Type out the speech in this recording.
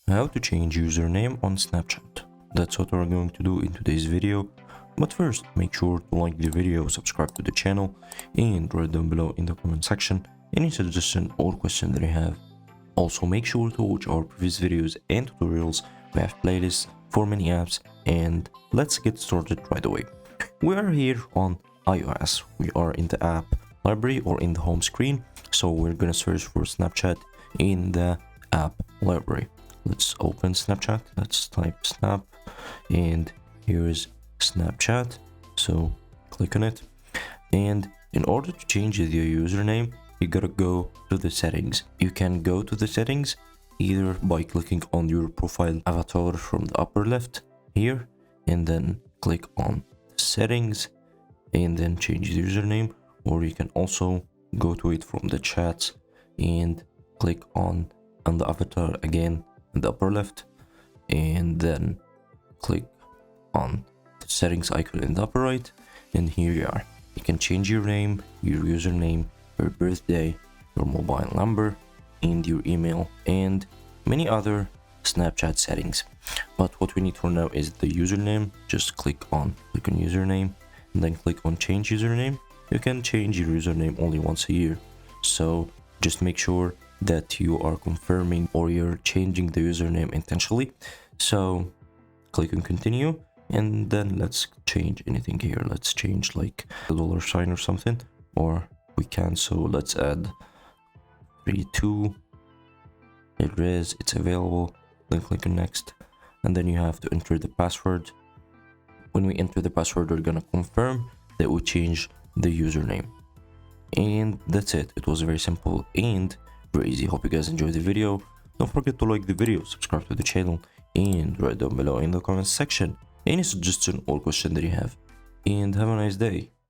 How to change username on Snapchat. That's what we're going to do in today's video. But first, make sure to like the video, subscribe to the channel, and write down below in the comment section any suggestion or question that you have. Also, make sure to watch our previous videos and tutorials. We have playlists for many apps, and let's get started right away. We are here on iOS. We are in the app library or in the home screen, so we're gonna search for Snapchat in the app library. Let's open Snapchat. Let's type Snap, and here is Snapchat. So click on it, and in order to change the username, you gotta go to the settings. You can go to the settings either by clicking on your profile avatar from the upper left here, and then click on settings and then change the username, or you can also go to it from the chats and click on the avatar again in the upper left, and then click on the settings icon in the upper right, and here you are. You can change your name, your username, your birthday, your mobile number, and your email, and many other Snapchat settings. But what we need for now is the username. Just click on username and then click on change username. You can change your username only once a year, so just make sure that you are confirming or you're changing the username intentionally. So click on continue, and then let's change anything here. Let's change like the dollar sign or something, or we can. So let's add 32. It is, it's available. Then click on next, and then you have to enter the password. When we enter the password, we're gonna confirm that we change the username, and that's it. It was very simple and very easy. Hope you guys enjoyed the video. Don't forget to like the video, subscribe to the channel, and write down below in the comment section any suggestion or question that you have. And have a nice day.